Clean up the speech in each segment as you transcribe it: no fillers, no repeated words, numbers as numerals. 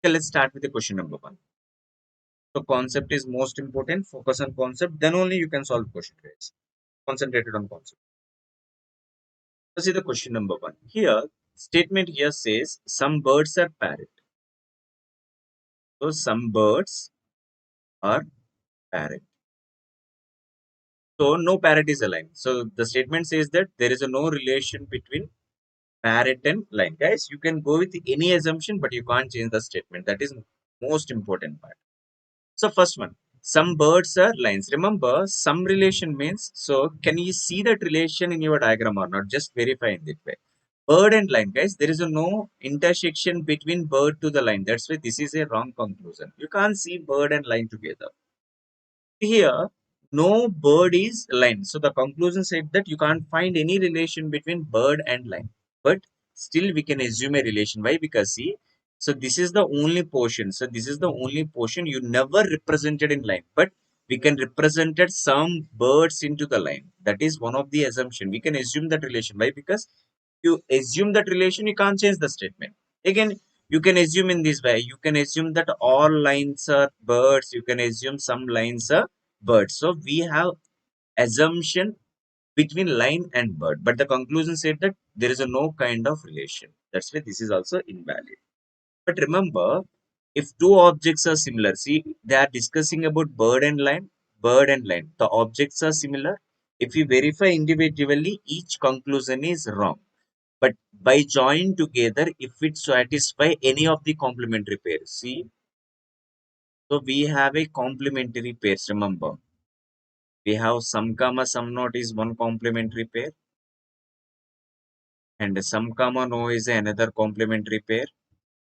Okay, let's start with the question number 1. So concept is most important. Focus on concept. Then only you can solve question, guys. Concentrated on concept. Let's see the question number 1. Here, statement here says some birds are parrot. So some birds are parrot. So no parrot is a line. So the statement says that there is a no relation between parrot and line. Guys, you can go with any assumption, but you can't change the statement. That is most important part. So first one, some birds are lines. Remember, some relation means, so can you see that relation in your diagram or not? Just verify in that way. Bird and line, guys, there is a no intersection between bird to the line. That's why this is a wrong conclusion. You can't see bird and line together. Here, no bird is line. So the conclusion said that you can't find any relation between bird and line. But still we can assume a relation. Why? Because see, so this is the only portion. So this is the only portion you never represented in line. But we can represented some birds into the line. That is one of the assumption. We can assume that relation. Why? Because you assume that relation, you can't change the statement. Again, you can assume in this way. You can assume that all lines are birds. You can assume some lines are birds. So we have assumption between line and bird. But the conclusion said that there is a no kind of relation. That's why this is also invalid. But remember, if two objects are similar, see, they are discussing about bird and line, bird and line. The objects are similar. If you verify individually, each conclusion is wrong. But by join together, if it satisfy any of the complementary pairs, see, so we have a complementary pairs. Remember, we have some comma some not is one complementary pair, and some comma no is another complementary pair,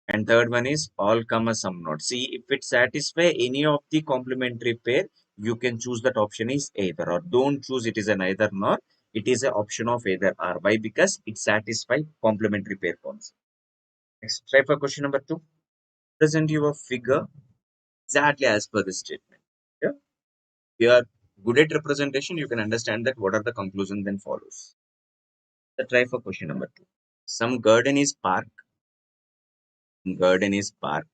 and third one is all comma some not. See, if it satisfy any of the complementary pair, you can choose that option is either, or don't choose it is an either nor. It is an option of either or. Why? Because it satisfies complementary pair concept. Next, try for question number 2. Present your figure exactly as per the statement. Yeah, you are good at representation, you can understand that what are the conclusion then follows. So try for question number 2. Some garden is park. Garden is park.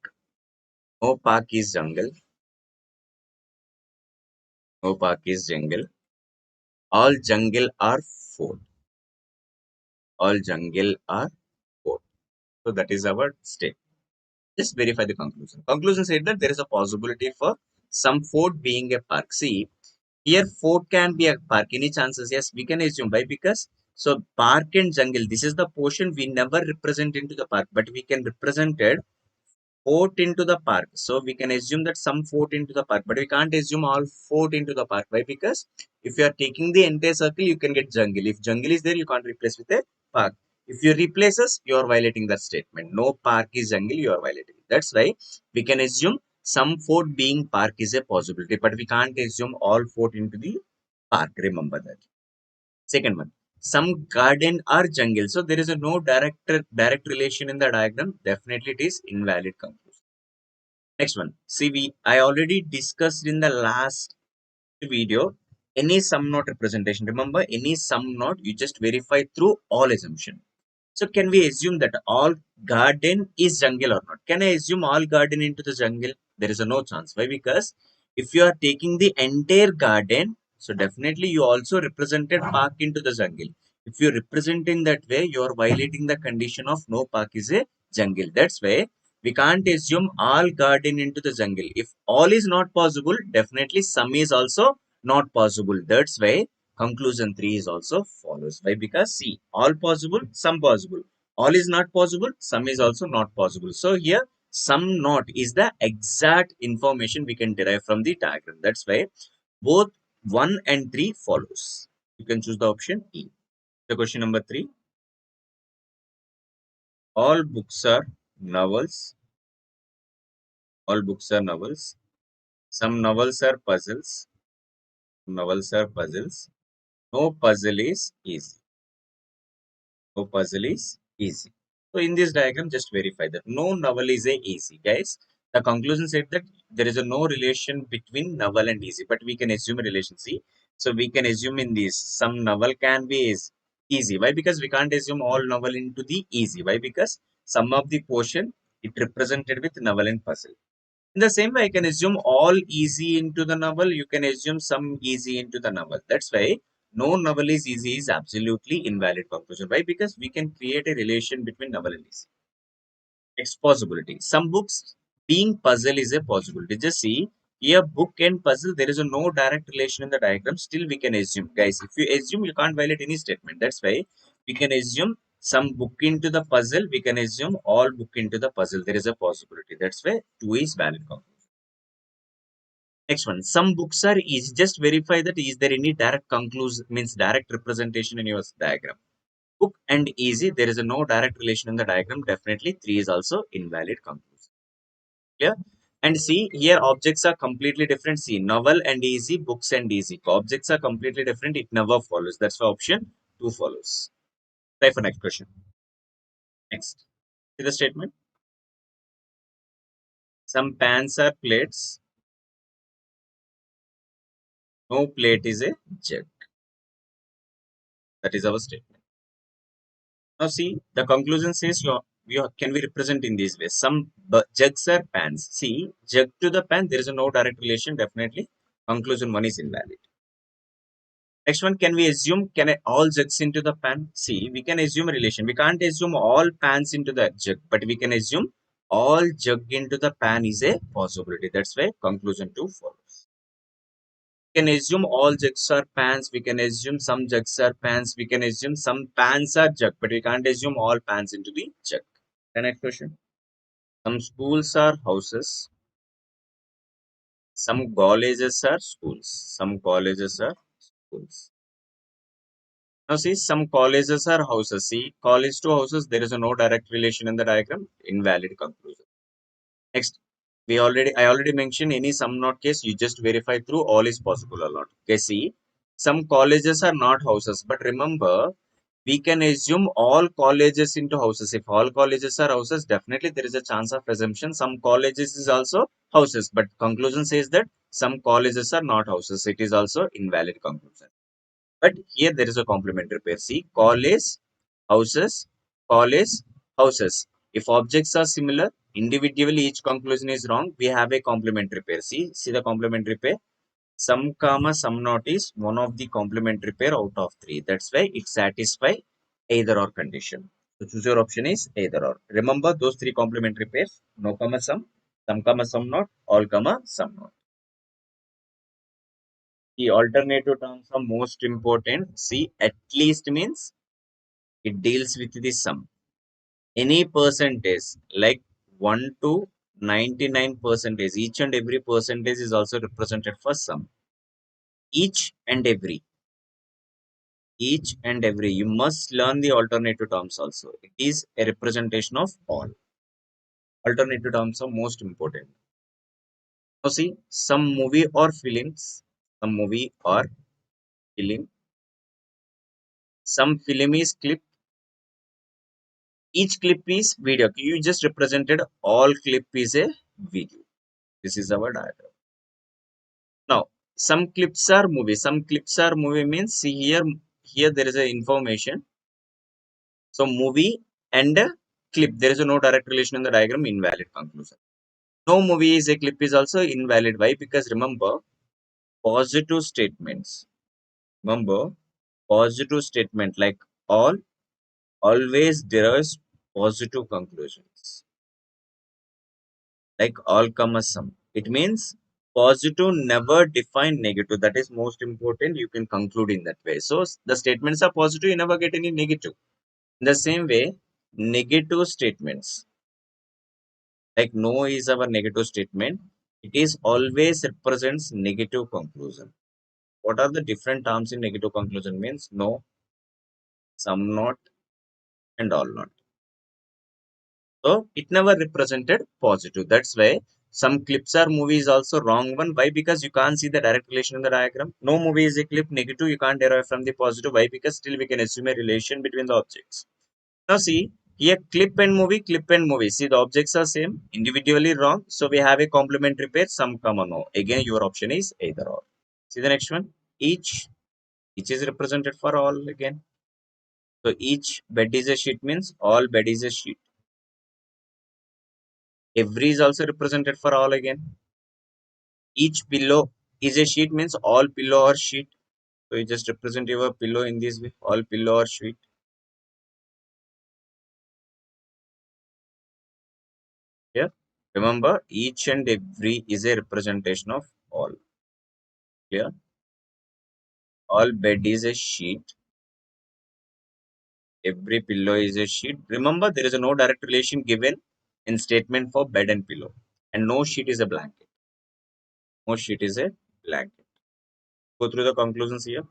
No park is jungle. No park is jungle. All jungle are fort. All jungle are fort. So that is our state. Just verify the conclusion. Conclusion said that there is a possibility for some fort being a park. See, here fort can be a park. Any chances? Yes, we can assume. Why? Because so park and jungle, this is the portion we never represent into the park, but we can represent it fort into the park. So we can assume that some fort into the park, but we can't assume all fort into the park. Why? Because if you are taking the entire circle, you can get jungle. If jungle is there, you can't replace with a park. If you replace us, you are violating that statement. No park is jungle, you are violating. That's why we can assume some fort being park is a possibility, but we can't assume all fort into the park. Remember that. Second one, some garden or jungle. So there is a no direct relation in the diagram. Definitely it is invalid conclusion. Next one. See, I already discussed in the last video any sum not representation. Remember, any sum not you just verify through all assumption. So can we assume that all garden is jungle or not? Can I assume all garden into the jungle? There is a no chance. Why? Because if you are taking the entire garden, so definitely you also represented park into the jungle. If you represent in that way, you are violating the condition of no park is a jungle. That's why we can't assume all garden into the jungle. If all is not possible, definitely some is also not possible. That's why conclusion 3 is also follows. Why? Because see, all possible, some possible. All is not possible, some is also not possible. So here, some not is the exact information we can derive from the diagram. That's why both 1 and 3 follows. You can choose the option E. The question number 3. All books are novels. All books are novels. Some novels are puzzles. Novels are puzzles. No puzzle is easy. No puzzle is easy. So in this diagram, just verify that no novel is a easy, guys. The conclusion said that there is a no relation between novel and easy, but we can assume a relation. See, so we can assume in this some novel can be is easy. Why? Because we can't assume all novel into the easy. Why? Because some of the portion It represented with novel and puzzle. In the same way, I can assume all easy into the novel. You can assume some easy into the novel. That's why no novel is easy is absolutely invalid conclusion. Why? Because we can create a relation between novel and easy. Next possibility. Some books being puzzle is a possibility. Just see here, book and puzzle, there is a no direct relation in the diagram. Still, we can assume, guys. If you assume, you can't violate any statement. That's why we can assume some book into the puzzle. We can assume all book into the puzzle. There is a possibility. That's why two is valid. Next one. Some books are easy. Just verify that is there any direct conclusion means direct representation in your diagram. Book and easy. There is a no direct relation in the diagram. Definitely three is also invalid conclusion. Clear? And see here objects are completely different. See novel and easy, books and easy. Objects are completely different. It never follows. That's why option 2 follows. Try for next question. Next. See the statement. Some pans are plates. No plate is a jug. That is our statement. Now see the conclusion says can we represent in these ways. Some jugs are pans. See jug to the pan there is a no direct relation. Definitely conclusion 1 is invalid. Next one, can we assume all jugs into the pan? See, we can assume a relation. We can't assume all pans into the jug, but we can assume all jug into the pan is a possibility. That's why conclusion 2 follows. We can assume all jugs are pans. We can assume some jugs are pans. We can assume some pans are jug, but we can't assume all pans into the jug. The next question. Some schools are houses. Some colleges are schools. Some colleges are schools. Now see, some colleges are houses. See, college to houses, there is a no direct relation in the diagram. Invalid conclusion. Next, I already mentioned any sum not case. You just verify through all is possible or not. Okay, see, some colleges are not houses, but remember, we can assume all colleges into houses. If all colleges are houses, definitely there is a chance of assumption. Some colleges is also houses, but conclusion says that some colleges are not houses. It is also invalid conclusion. But here there is a complementary pair. See, houses, college, houses. If objects are similar, individually each conclusion is wrong. We have a complementary pair. See the complementary pair. Some comma, some not is one of the complementary pair out of three. That's why it satisfies either or condition. So choose your option is either or. Remember those three complementary pairs. No comma, some comma, some not, all comma, some not. The alternative terms are most important. See, at least means it deals with the sum. Any percentage like 1 to 99 percentage, each and every percentage is also represented for sum. Each and every, you must learn the alternative terms also. It is a representation of all. Alternative terms are most important. Now see, some movie or film, some film is clip. Each clip is video. You just represented all clip is a video. This is our diagram. Now, some clips are movie. Some clips are movie means see here there is a information. So movie and a clip. There is a no direct relation in the diagram. Invalid conclusion. No movie is a clip is also invalid. Why? Because remember positive statements. Remember positive statement like all always derives positive conclusions. Like all comma sum. It means positive never define negative. That is most important. You can conclude in that way. So the statements are positive, you never get any negative. In the same way, negative statements like no is our negative statement. It is always represents negative conclusion. What are the different terms in negative conclusion means no, some not, and all not. So it never represented positive. That's why some clips are movies also wrong one. Why? Because you can't see the direct relation in the diagram. No movie is a clip negative. You can't derive from the positive. Why? Because still we can assume a relation between the objects. Now see here clip and movie. See the objects are same. Individually wrong. So we have a complementary pair. Some comma no. Again your option is either or. See the next one. Each is represented for all again. So each bed is a sheet means all bed is a sheet. Every is also represented for all again. Each pillow is a sheet means all pillow or sheet. So you just represent your pillow in this way, all pillow or sheet. Here, remember each and every is a representation of all. Clear? All bed is a sheet. Every pillow is a sheet. Remember, there is a no direct relation given in statement for bed and pillow. And no sheet is a blanket. No sheet is a blanket. Go through the conclusions here.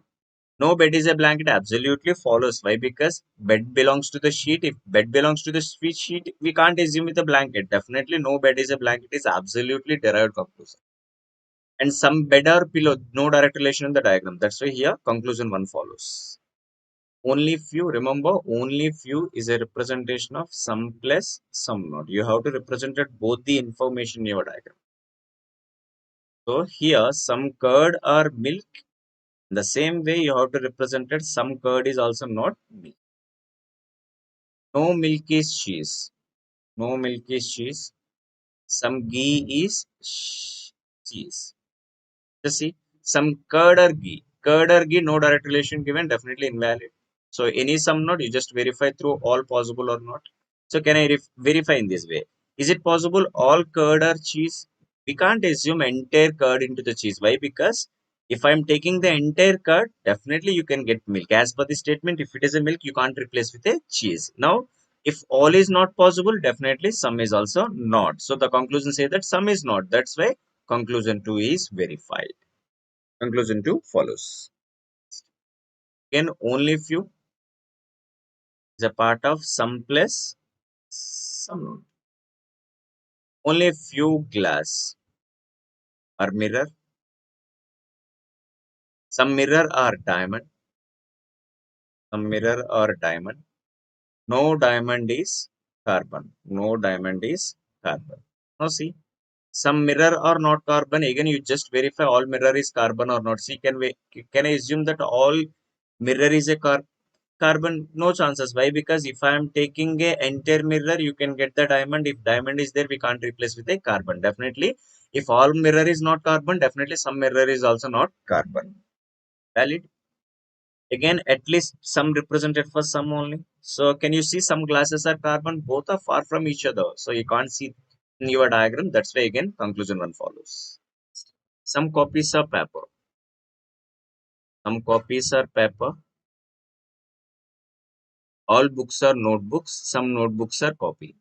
No bed is a blanket absolutely follows. Why? Because bed belongs to the sheet. If bed belongs to the sheet, we can't assume with a blanket. Definitely no bed is a blanket is absolutely derived conclusion. And some bed or pillow, no direct relation in the diagram. That's why here conclusion 1 follows. Only few, remember, only few is a representation of some plus some not. You have to represent it both the information in your diagram. So here some curd or milk. The same way you have to represent it. Some curd is also not milk. No milk is cheese. No milk is cheese. Some ghee is cheese. Just see, some curd or ghee. Curd or ghee, no direct relation given, definitely invalid. So any sum not, you just verify through all possible or not. So can I verify in this way? Is it possible all curd or cheese? We can't assume entire curd into the cheese. Why? Because if I'm taking the entire curd, definitely you can get milk. As per the statement, if it is a milk, you can't replace with a cheese. Now, if all is not possible, definitely some is also not. So the conclusion says that some is not. That's why conclusion 2 is verified. Conclusion 2 follows. Again, only few is a part of some plus some not. Only few glass or mirror. Some mirror or diamond. Some mirror or diamond. No diamond is carbon. No diamond is carbon. Now see, some mirror or not carbon. Again, you just verify all mirror is carbon or not. See, can I assume that all mirror is a carbon? No chances. Why? Because if I am taking a entire mirror, you can get the diamond. If diamond is there, we can't replace with a carbon. Definitely, if all mirror is not carbon, definitely some mirror is also not carbon. Valid. Again, at least some represented for some only. So can you see some glasses are carbon? Both are far from each other. So you can't see in your diagram. That's why again conclusion 1 follows. Some copies are paper. Some copies are paper. All books are notebooks. Some notebooks are copy.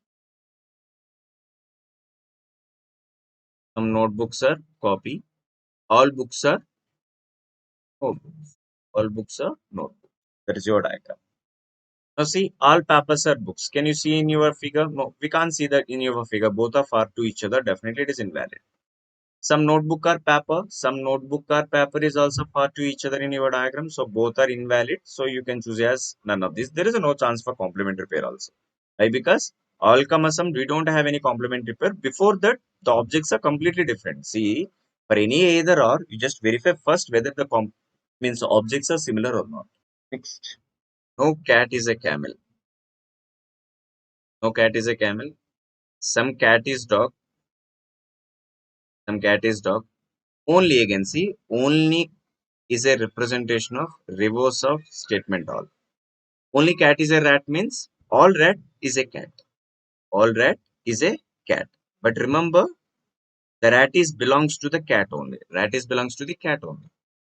Some notebooks are copy. All books are notebooks. All books are notebooks. That is your diagram. Now see, all papers are books. Can you see in your figure? No, we can't see that in your figure. Both are far to each other. Definitely it is invalid. Some notebook are paper. Some notebook are paper is also far to each other in your diagram. So both are invalid. So you can choose as none of these. There is no chance for complementary pair also. Why? Because all come sum, we don't have any complementary pair. Before that, the objects are completely different. See, for any either or, you just verify first whether the means objects are similar or not. Next, no cat is a camel. No cat is a camel. Some cat is dog. Some cat is dog. Only again, see, only is a representation of reverse of statement all. Only cat is a rat means all rat is a cat. All rat is a cat. But remember, the rat is belongs to the cat only. Rat is belongs to the cat only.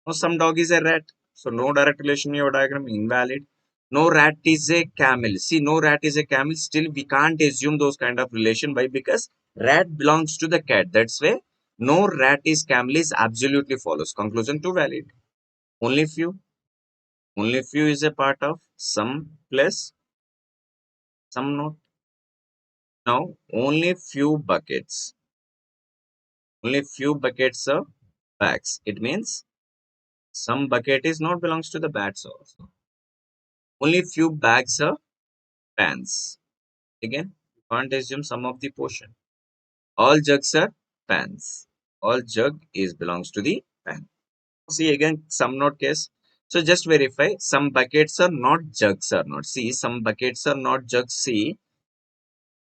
Now some dog is a rat. So no direct relation in your diagram, invalid. No rat is a camel. See, no rat is a camel. Still, we can't assume those kind of relation. Why? Because rat belongs to the cat. That's why no rat is camel is absolutely follows. Conclusion 2 valid. Only few. Only few is a part of some plus some not. Now, only few buckets. Only few buckets are bags. It means some bucket is not belongs to the bags also. Only few bags are pans. Again, you can't assume some of the portion. All jugs are pans. All jug is belongs to the pan. See again, some not case. So just verify some buckets are not jugs are not. See, some buckets are not jugs. See,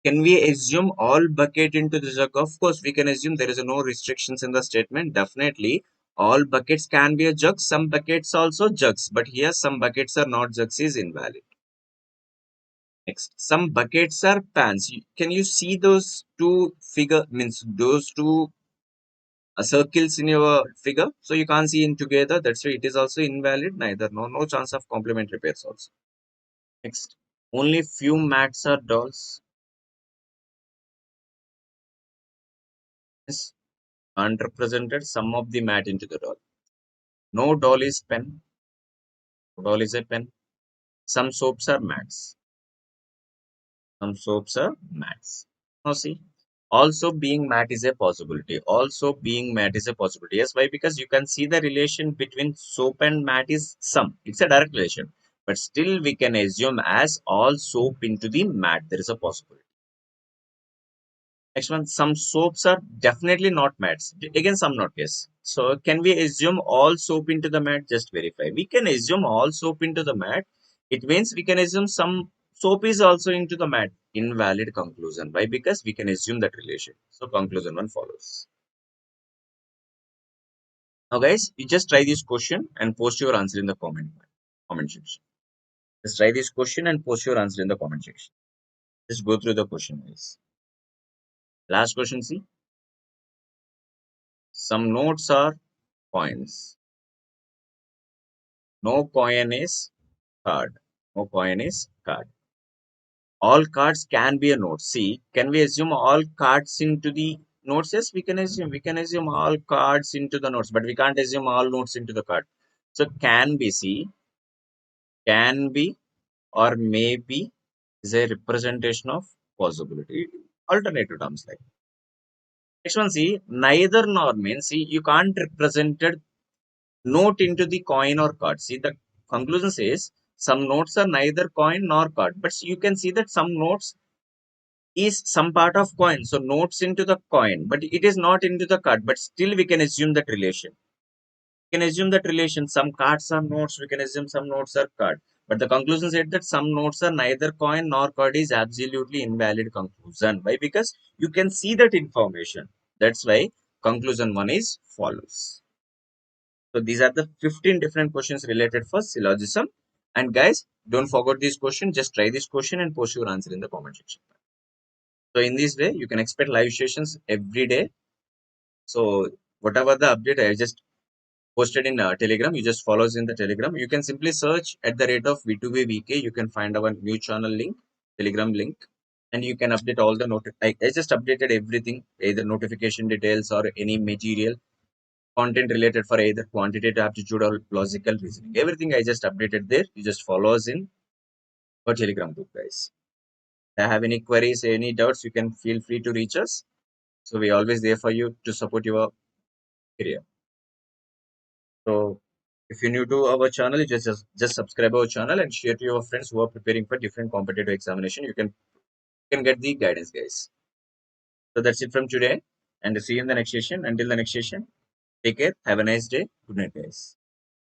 Can we assume all bucket into the jug? Of course, we can assume there is no restrictions in the statement. Definitely, all buckets can be a jug. Some buckets also jugs, but here some buckets are not jugs is invalid. Next, some buckets are pans. Can you see those two figure means those two circles in your figure? So you can't see in together. That's why it is also invalid. Neither no chance of complementary pairs also. Next, only few mats are dolls. Yes, unrepresented. Some of the mat into the doll. No doll is pen. Doll is a pen. Some soaps are mats. Some soaps are mats. Now see, also being mat is a possibility. Also being mat is a possibility. Yes, why? Because you can see the relation between soap and mat is some. It's a direct relation. But still we can assume as all soap into the mat. There is a possibility. Next one, some soaps are definitely not mats. Again, some not yes. So can we assume all soap into the mat? Just verify. We can assume all soap into the mat. It means we can assume some soap is also into the mat. Invalid conclusion. Why? Because we can assume that relation. So conclusion one follows. Now guys, you just try this question and post your answer in the comment section. Just try this question and post your answer in the comment section. Just go through the question guys. Last question, see. Some notes are coins. No coin is card. No coin is card. All cards can be a note. See, can we assume all cards into the notes? Yes, we can assume. We can assume all cards into the notes, but we can't assume all notes into the card. So can be, see, can be or maybe is a representation of possibility. Alternative terms like. Next one, see, neither nor means, see, you can't represent it note into the coin or card. See, the conclusion says some notes are neither coin nor card, but you can see that some notes is some part of coin. So notes into the coin, but it is not into the card, but still we can assume that relation. We can assume that relation. Some cards are notes, we can assume some notes are card. But the conclusion said that some notes are neither coin nor card is absolutely invalid conclusion. Why? Because you can see that information. That's why conclusion one is follows. So these are the 15 different questions related for syllogism. And guys, don't forget this question. Just try this question and post your answer in the comment section. So in this way, you can expect live sessions every day. So whatever the update I just posted in Telegram, you just follow us in the Telegram. You can simply search at the rate of V2B VK. You can find our new channel link, Telegram link, and you can update all the I just updated everything, either notification details or any material content related for either quantitative aptitude or logical reasoning. Everything I just updated there. You just follow us in our Telegram group, guys. If you have any queries, any doubts, you can feel free to reach us. So we always there for you to support your career. So if you're new to our channel, just subscribe our channel and share to your friends who are preparing for different competitive examination. You can get the guidance, guys. So that's it from today, and see you in the next session. Until the next session, take care. Have a nice day. Good night, guys.